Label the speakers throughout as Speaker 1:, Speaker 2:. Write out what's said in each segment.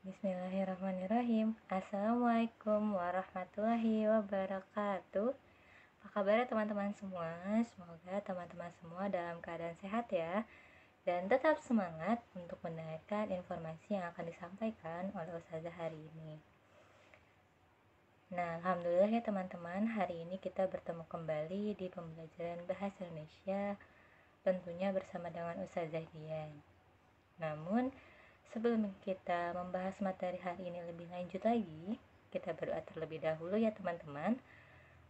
Speaker 1: Bismillahirrahmanirrahim. Assalamualaikum warahmatullahi wabarakatuh. Apa kabar teman-teman semua? Semoga teman-teman semua dalam keadaan sehat ya, dan tetap semangat untuk mendengarkan informasi yang akan disampaikan oleh Ustazah hari ini. Nah, alhamdulillah ya teman-teman, hari ini kita bertemu kembali di pembelajaran Bahasa Indonesia, tentunya bersama dengan Ustazah Dian. Namun, sebelum kita membahas materi hari ini lebih lanjut lagi, kita berdoa terlebih dahulu ya teman-teman,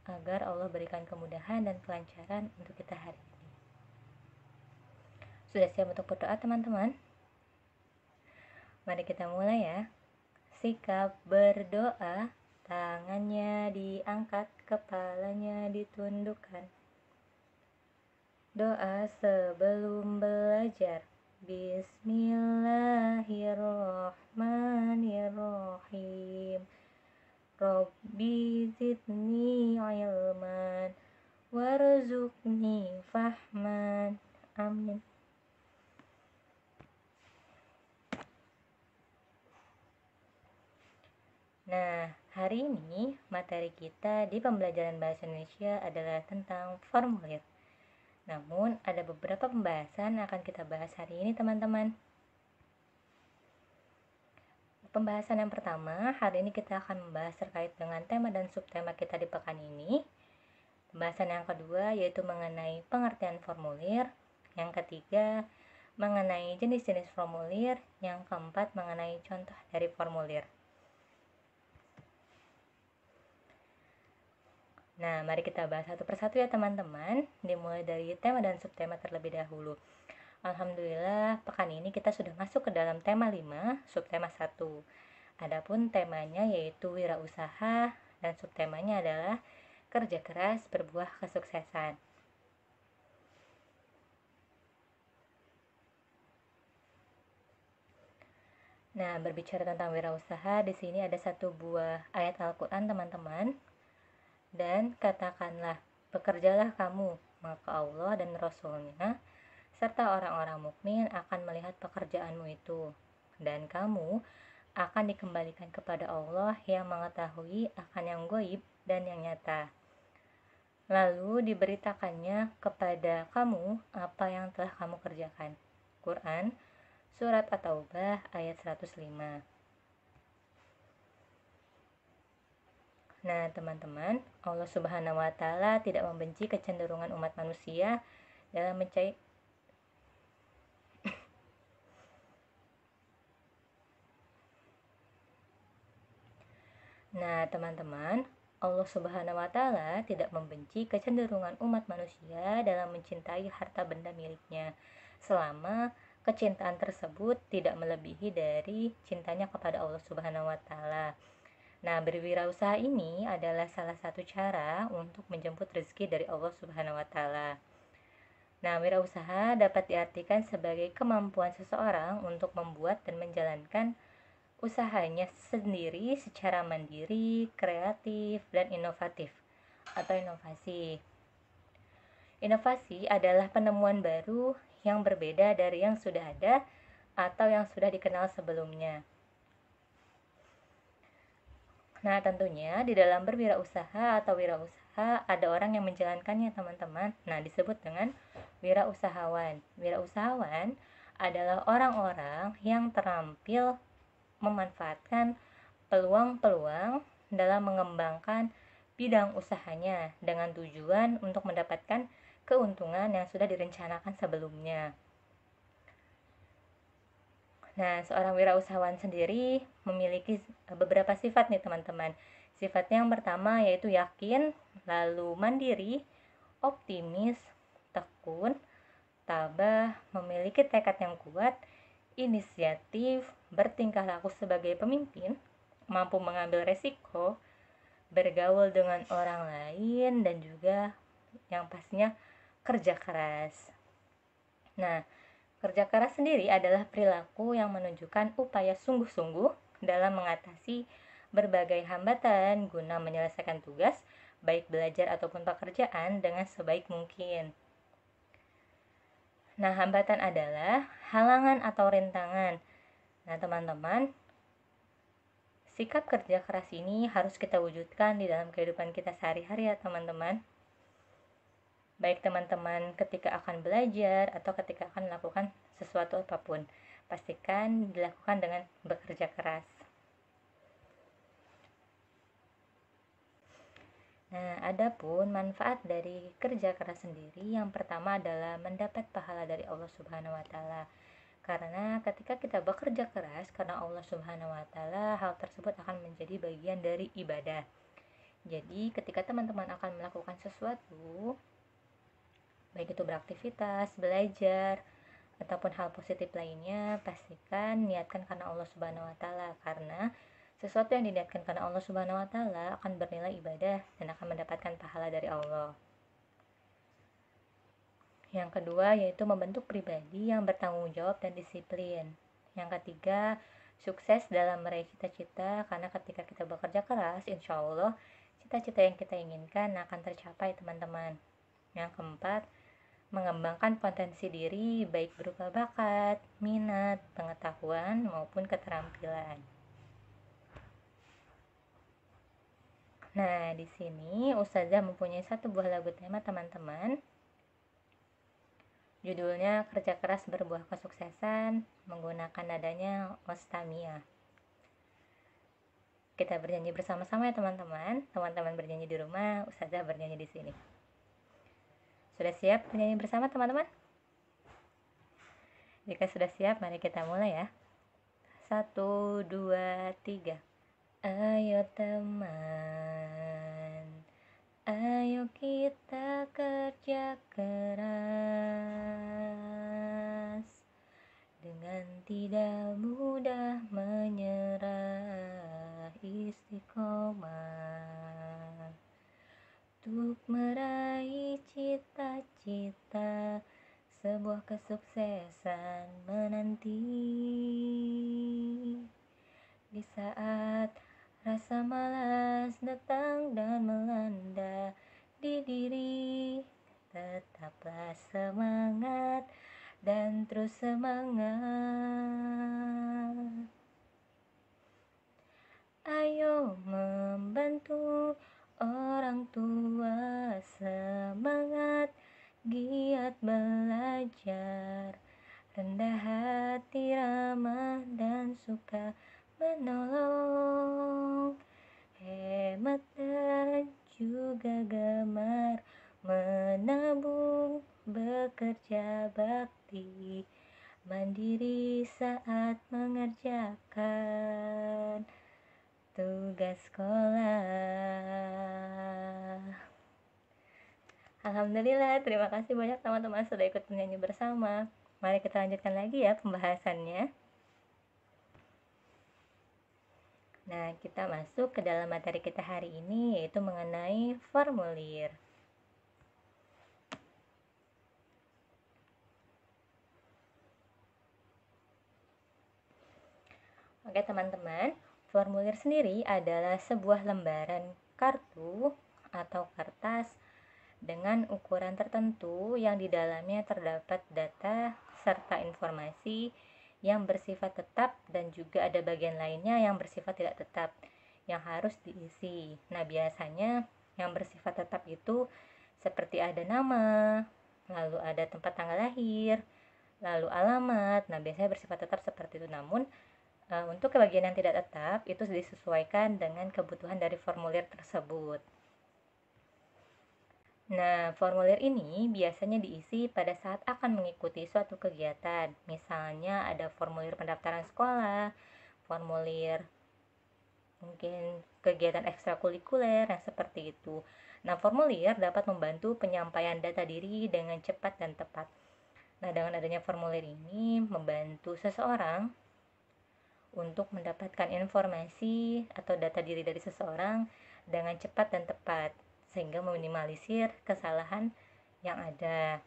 Speaker 1: agar Allah berikan kemudahan dan kelancaran untuk kita hari ini. Sudah siap untuk berdoa teman-teman? Mari kita mulai ya. Sikap berdoa, tangannya diangkat, kepalanya ditundukkan. Doa sebelum belajar. Bismillahirrahmanirrahim. Rabbi zidni ilman warzuqni fahman. Amin. Nah, hari ini materi kita di pembelajaran Bahasa Indonesia adalah tentang formulir. Namun, ada beberapa pembahasan yang akan kita bahas hari ini, teman-teman. Pembahasan yang pertama, hari ini kita akan membahas terkait dengan tema dan subtema kita di pekan ini. Pembahasan yang kedua yaitu mengenai pengertian formulir. Yang ketiga, mengenai jenis-jenis formulir. Yang keempat, mengenai contoh dari formulir. Nah, mari kita bahas satu persatu ya teman-teman, dimulai dari tema dan subtema terlebih dahulu. Alhamdulillah, pekan ini kita sudah masuk ke dalam tema 5, subtema 1. Adapun temanya yaitu wirausaha dan subtemanya adalah kerja keras berbuah kesuksesan. Nah, berbicara tentang wirausaha, di sini ada satu buah ayat Al-Qur'an, teman-teman. Dan katakanlah, bekerjalah kamu, maka Allah dan Rasul-Nya serta orang-orang mukmin akan melihat pekerjaanmu itu, dan kamu akan dikembalikan kepada Allah yang mengetahui akan yang gaib dan yang nyata. Lalu diberitakannya kepada kamu apa yang telah kamu kerjakan. Quran Surat At-Taubah ayat 105. Nah, teman-teman, Allah Subhanahu wa Ta'ala tidak membenci kecenderungan umat manusia dalam mencari Nah, teman-teman, Allah Subhanahu wa Ta'ala tidak membenci kecenderungan umat manusia dalam mencintai harta benda miliknya, selama kecintaan tersebut tidak melebihi dari cintanya kepada Allah Subhanahu wa Ta'ala. Nah, berwirausaha ini adalah salah satu cara untuk menjemput rezeki dari Allah Subhanahu wa Ta'ala. Nah, wirausaha dapat diartikan sebagai kemampuan seseorang untuk membuat dan menjalankan usahanya sendiri secara mandiri, kreatif, dan inovatif atau inovasi. Inovasi adalah penemuan baru yang berbeda dari yang sudah ada atau yang sudah dikenal sebelumnya. Nah, tentunya di dalam berwirausaha atau wirausaha ada orang yang menjalankannya, teman-teman. Nah, disebut dengan wirausahawan. Wirausahawan adalah orang-orang yang terampil memanfaatkan peluang-peluang dalam mengembangkan bidang usahanya dengan tujuan untuk mendapatkan keuntungan yang sudah direncanakan sebelumnya. Nah, seorang wirausahawan sendiri memiliki beberapa sifat nih teman-teman. Sifat yang pertama yaitu yakin, lalu mandiri, optimis, tekun, tabah, memiliki tekad yang kuat, inisiatif, bertingkah laku sebagai pemimpin, mampu mengambil resiko, bergaul dengan orang lain, dan juga yang pastinya kerja keras. Nah, kerja keras sendiri adalah perilaku yang menunjukkan upaya sungguh-sungguh dalam mengatasi berbagai hambatan guna menyelesaikan tugas, baik belajar ataupun pekerjaan dengan sebaik mungkin. Nah, hambatan adalah halangan atau rintangan. Nah, teman-teman, Sikap kerja keras ini harus kita wujudkan di dalam kehidupan kita sehari-hari ya teman-teman. Baik teman-teman ketika akan belajar atau ketika akan melakukan sesuatu apapun, pastikan dilakukan dengan bekerja keras. Nah, adapun manfaat dari kerja keras sendiri, yang pertama adalah mendapat pahala dari Allah Subhanahu wa taala. Karena ketika kita bekerja keras karena Allah Subhanahu wa taala, hal tersebut akan menjadi bagian dari ibadah. Jadi, ketika teman-teman akan melakukan sesuatu, baik itu beraktivitas, belajar, ataupun hal positif lainnya, pastikan niatkan karena Allah Subhanahu wa taala, karena sesuatu yang diniatkan karena Allah Subhanahu wa taala akan bernilai ibadah dan akan mendapatkan pahala dari Allah. Yang kedua yaitu membentuk pribadi yang bertanggung jawab dan disiplin. Yang ketiga, sukses dalam meraih cita-cita, karena ketika kita bekerja keras, insya Allah cita-cita yang kita inginkan akan tercapai teman-teman. Yang keempat, mengembangkan potensi diri baik berupa bakat, minat, pengetahuan maupun keterampilan. Nah, di sini Ustazah mempunyai satu buah lagu tema teman-teman. Judulnya Kerja Keras Berbuah Kesuksesan, menggunakan nadanya Ostamia. Kita bernyanyi bersama-sama ya teman-teman. Teman-teman bernyanyi di rumah, Ustazah bernyanyi di sini. Sudah siap bernyanyi bersama teman-teman? Jika sudah siap, mari kita mulai ya. 1, 2, 3. Ayo teman, ayo kita kerja keras, dengan tidak mudah menyerah, istiqomah untuk meraih cita-cita, sebuah kesuksesan menanti. Di saat rasa malas datang dan melanda di diri, tetaplah semangat dan terus semangat. Ayo membantu orang tua, semangat giat belajar, rendah hati, ramah dan suka menolong, hemat dan juga gemar menabung, bekerja bakti, mandiri saat mengerjakan tugas sekolah. Alhamdulillah, terima kasih banyak teman-teman sudah ikut menyanyi bersama. Mari kita lanjutkan lagi ya pembahasannya. Nah, kita masuk ke dalam materi kita hari ini, yaitu mengenai formulir. Oke teman-teman, formulir sendiri adalah sebuah lembaran kartu atau kertas dengan ukuran tertentu yang di dalamnya terdapat data serta informasi yang bersifat tetap dan juga ada bagian lainnya yang bersifat tidak tetap yang harus diisi. Nah, biasanya yang bersifat tetap itu seperti ada nama, lalu ada tempat tanggal lahir, lalu alamat. Nah, biasanya bersifat tetap seperti itu. Namun untuk bagian yang tidak tetap itu disesuaikan dengan kebutuhan dari formulir tersebut. Nah, formulir ini biasanya diisi pada saat akan mengikuti suatu kegiatan. Misalnya ada formulir pendaftaran sekolah, formulir mungkin kegiatan ekstrakurikuler yang seperti itu. Nah, formulir dapat membantu penyampaian data diri dengan cepat dan tepat. Nah, dengan adanya formulir ini membantu seseorang untuk mendapatkan informasi atau data diri dari seseorang dengan cepat dan tepat, sehingga meminimalisir kesalahan yang ada.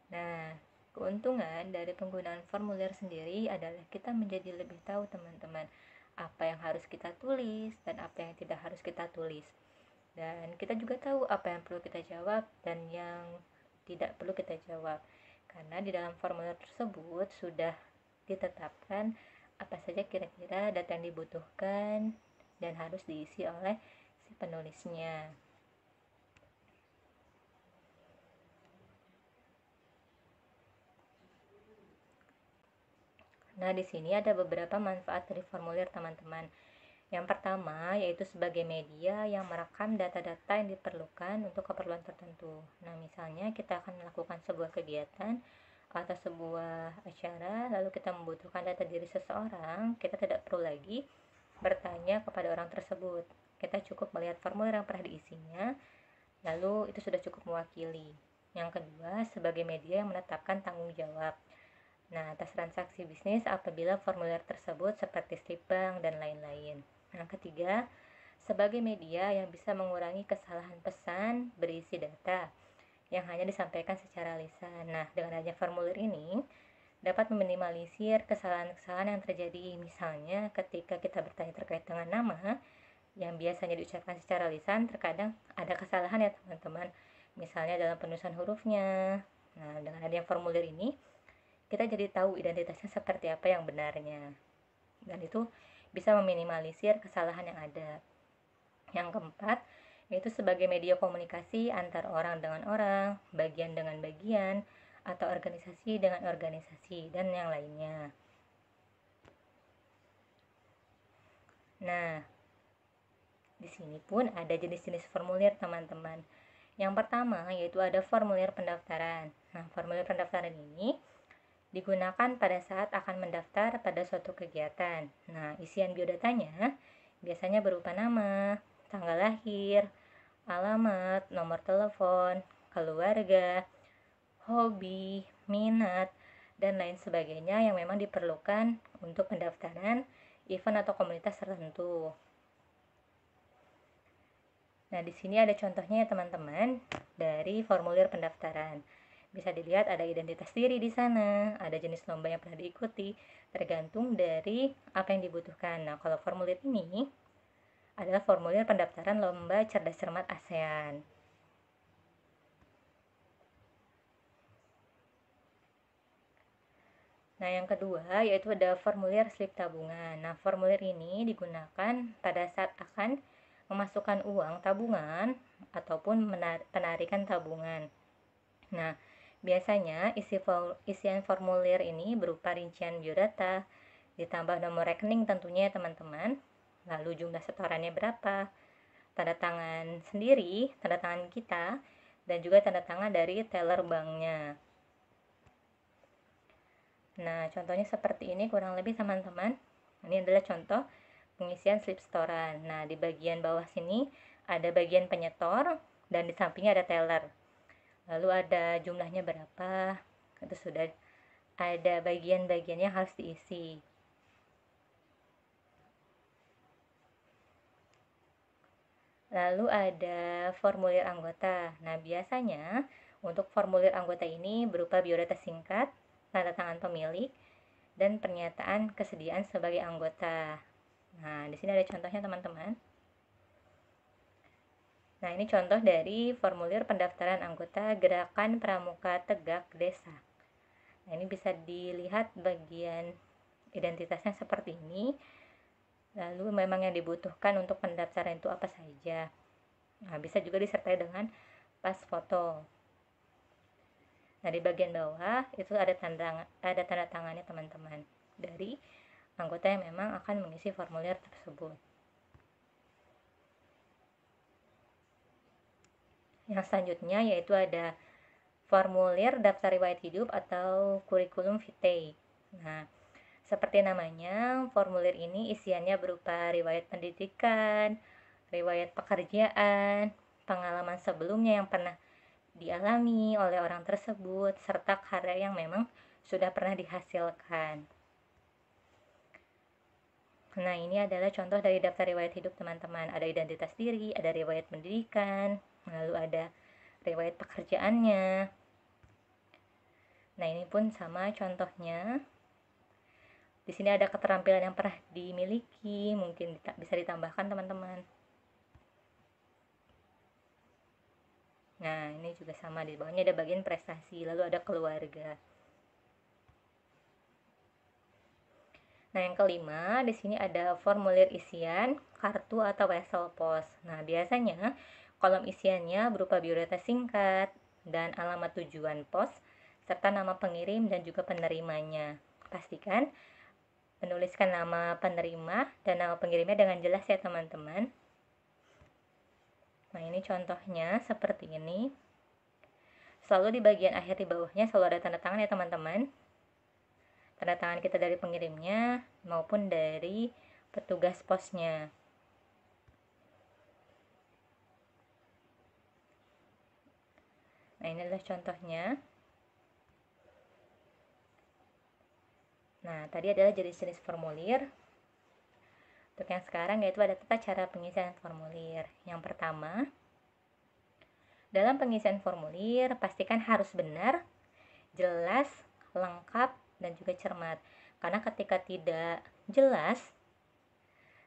Speaker 1: Nah, keuntungan dari penggunaan formulir sendiri adalah kita menjadi lebih tahu teman-teman apa yang harus kita tulis dan apa yang tidak harus kita tulis. Dan kita juga tahu apa yang perlu kita jawab dan yang tidak perlu kita jawab. Karena di dalam formulir tersebut sudah ditetapkan apa saja kira-kira data yang dibutuhkan dan harus diisi oleh si penulisnya. Nah, di sini ada beberapa manfaat dari formulir, teman-teman. Yang pertama, yaitu sebagai media yang merekam data-data yang diperlukan untuk keperluan tertentu. Nah, misalnya kita akan melakukan sebuah kegiatan atau sebuah acara, lalu kita membutuhkan data diri seseorang, kita tidak perlu lagi bertanya kepada orang tersebut. Kita cukup melihat formulir yang pernah diisinya, lalu itu sudah cukup mewakili. Yang kedua, sebagai media yang menetapkan tanggung jawab. Nah, atas transaksi bisnis apabila formulir tersebut seperti slip bank dan lain-lain. Yang ketiga, sebagai media yang bisa mengurangi kesalahan pesan berisi data yang hanya disampaikan secara lisan. Nah, dengan adanya formulir ini dapat meminimalisir kesalahan-kesalahan yang terjadi. Misalnya, ketika kita bertanya terkait dengan nama yang biasanya diucapkan secara lisan, terkadang ada kesalahan ya teman-teman. Misalnya dalam penulisan hurufnya. Nah, dengan adanya formulir ini kita jadi tahu identitasnya seperti apa yang benarnya, dan itu bisa meminimalisir kesalahan yang ada. Yang keempat, yaitu sebagai media komunikasi antar orang dengan orang, bagian dengan bagian, atau organisasi dengan organisasi, dan yang lainnya. Nah, di sini pun ada jenis-jenis formulir, teman-teman. Yang pertama, yaitu ada formulir pendaftaran. Nah, formulir pendaftaran ini digunakan pada saat akan mendaftar pada suatu kegiatan. Nah, isian biodatanya biasanya berupa nama, tanggal lahir, alamat, nomor telepon, keluarga, hobi, minat, dan lain sebagainya yang memang diperlukan untuk pendaftaran event atau komunitas tertentu. Nah, di sini ada contohnya ya teman-teman dari formulir pendaftaran. Bisa dilihat ada identitas diri di sana, ada jenis lomba yang pernah diikuti, tergantung dari apa yang dibutuhkan. Nah, kalau formulir ini adalah formulir pendaftaran lomba cerdas cermat ASEAN. Nah, yang kedua yaitu ada formulir slip tabungan. Nah, formulir ini digunakan pada saat akan memasukkan uang tabungan ataupun penarikan tabungan. Nah, biasanya isian formulir ini berupa rincian biodata, ditambah nomor rekening tentunya ya teman-teman, lalu jumlah setorannya berapa, tanda tangan sendiri, tanda tangan kita, dan juga tanda tangan dari teller banknya. Nah, contohnya seperti ini kurang lebih teman-teman. Ini adalah contoh pengisian slip setoran. Nah, di bagian bawah sini ada bagian penyetor dan di sampingnya ada teller. Lalu ada jumlahnya berapa, itu sudah ada bagian-bagiannya harus diisi. Lalu ada formulir anggota. Nah, biasanya untuk formulir anggota ini berupa biodata singkat, tanda tangan pemilik, dan pernyataan kesediaan sebagai anggota. Nah, di sini ada contohnya teman-teman. Nah, ini contoh dari formulir pendaftaran anggota Gerakan Pramuka Tegak Desa. Nah, ini bisa dilihat bagian identitasnya seperti ini. Lalu memang yang dibutuhkan untuk pendaftaran itu apa saja. Nah, bisa juga disertai dengan pas foto. Nah, di bagian bawah itu ada tanda tangannya teman-teman dari anggota yang memang akan mengisi formulir tersebut. Yang selanjutnya yaitu ada formulir daftar riwayat hidup atau kurikulum vitae. Nah, seperti namanya, formulir ini isiannya berupa riwayat pendidikan, riwayat pekerjaan, pengalaman sebelumnya yang pernah dialami oleh orang tersebut, serta karya yang memang sudah pernah dihasilkan. Nah, ini adalah contoh dari daftar riwayat hidup teman-teman. Ada identitas diri, ada riwayat pendidikan, lalu ada riwayat pekerjaannya. Nah, ini pun sama contohnya. Di sini ada keterampilan yang pernah dimiliki, mungkin bisa ditambahkan teman-teman. Nah, ini juga sama, di bawahnya ada bagian prestasi, lalu ada keluarga. Nah, yang kelima, di sini ada formulir isian, kartu atau wesel pos. Nah, biasanya kolom isiannya berupa biodata singkat dan alamat tujuan pos, serta nama pengirim dan juga penerimanya. Pastikan menuliskan nama penerima dan nama pengirimnya dengan jelas ya teman-teman. Nah, ini contohnya seperti ini. Selalu di bagian akhir di bawahnya selalu ada tanda tangan ya teman-teman. Tanda tangan kita dari pengirimnya maupun dari petugas posnya. Nah, ini adalah contohnya. Nah, tadi adalah jenis-jenis formulir. Untuk yang sekarang yaitu ada tata cara pengisian formulir. Yang pertama, dalam pengisian formulir pastikan harus benar, jelas, lengkap, dan juga cermat. Karena ketika tidak jelas,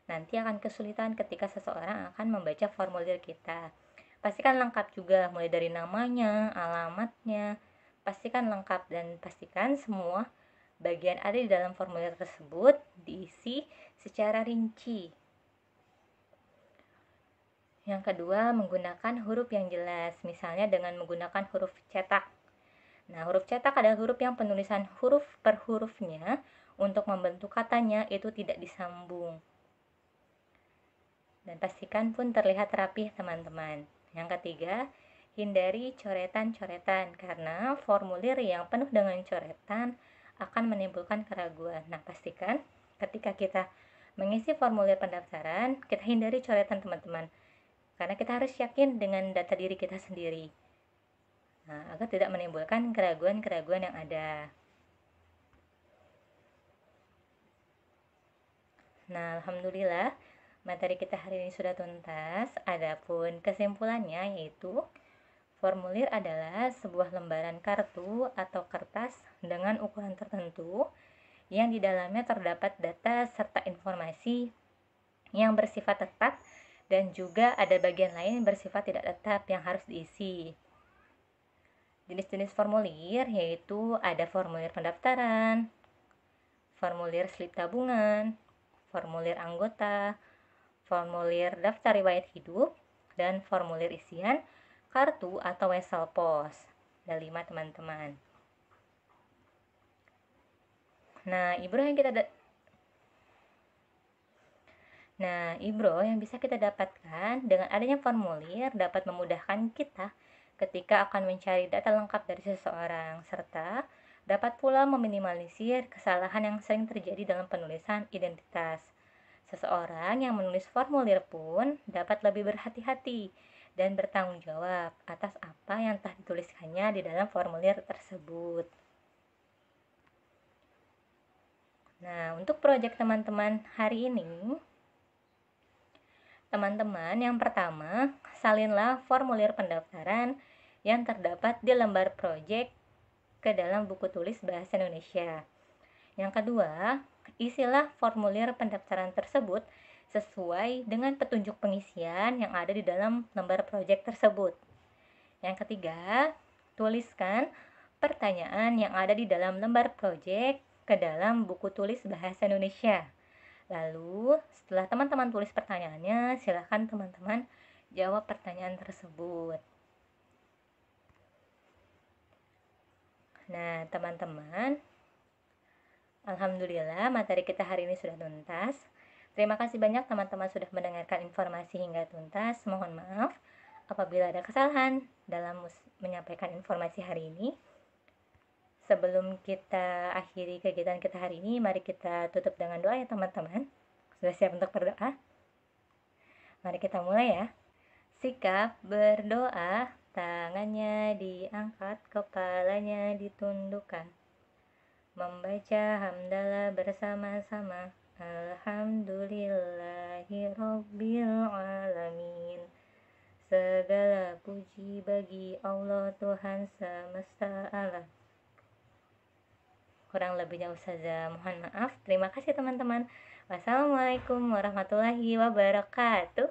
Speaker 1: nanti akan kesulitan ketika seseorang akan membaca formulir kita. Pastikan lengkap juga, mulai dari namanya, alamatnya, pastikan lengkap dan pastikan semua bagian ada di dalam formulir tersebut diisi secara rinci. Yang kedua, menggunakan huruf yang jelas, misalnya dengan menggunakan huruf cetak. Nah, huruf cetak adalah huruf yang penulisan huruf per hurufnya untuk membentuk katanya itu tidak disambung. Dan pastikan pun terlihat rapih teman-teman. Yang ketiga, hindari coretan-coretan karena formulir yang penuh dengan coretan akan menimbulkan keraguan. Nah, pastikan ketika kita mengisi formulir pendaftaran, kita hindari coretan teman-teman. Karena kita harus yakin dengan data diri kita sendiri. Nah, agar tidak menimbulkan keraguan-keraguan yang ada. Nah, alhamdulillah materi kita hari ini sudah tuntas. Adapun kesimpulannya yaitu formulir adalah sebuah lembaran kartu atau kertas dengan ukuran tertentu yang di dalamnya terdapat data serta informasi yang bersifat tetap dan juga ada bagian lain bersifat tidak tetap yang harus diisi. Jenis-jenis formulir yaitu ada formulir pendaftaran, formulir slip tabungan, formulir anggota, formulir daftar riwayat hidup, dan formulir isian kartu atau wesel pos. Ada 5 teman-teman. Nah, Ibro yang bisa kita dapatkan dengan adanya formulir dapat memudahkan kita ketika akan mencari data lengkap dari seseorang, serta dapat pula meminimalisir kesalahan yang sering terjadi dalam penulisan identitas. Seseorang yang menulis formulir pun dapat lebih berhati-hati dan bertanggung jawab atas apa yang telah dituliskannya di dalam formulir tersebut. Nah, untuk proyek teman-teman hari ini, teman-teman yang pertama, salinlah formulir pendaftaran yang terdapat di lembar proyek ke dalam buku tulis Bahasa Indonesia. Yang kedua, isilah formulir pendaftaran tersebut sesuai dengan petunjuk pengisian yang ada di dalam lembar proyek tersebut. Yang ketiga, tuliskan pertanyaan yang ada di dalam lembar proyek ke dalam buku tulis Bahasa Indonesia. Lalu, setelah teman-teman tulis pertanyaannya, silakan teman-teman jawab pertanyaan tersebut. Nah, teman-teman, alhamdulillah materi kita hari ini sudah tuntas. Terima kasih banyak teman-teman sudah mendengarkan informasi hingga tuntas. Mohon maaf apabila ada kesalahan dalam menyampaikan informasi hari ini. Sebelum kita akhiri kegiatan kita hari ini, mari kita tutup dengan doa ya teman-teman. Sudah siap untuk berdoa? Mari kita mulai ya. Sikap berdoa, tangannya diangkat, kepalanya ditundukkan. Membaca hamdalah bersama-sama. Alhamdulillahirabbil alamin. Segala puji bagi Allah Tuhan semesta alam. Kurang lebihnya Ustazah mohon maaf. Terima kasih teman-teman. Wassalamualaikum warahmatullahi wabarakatuh.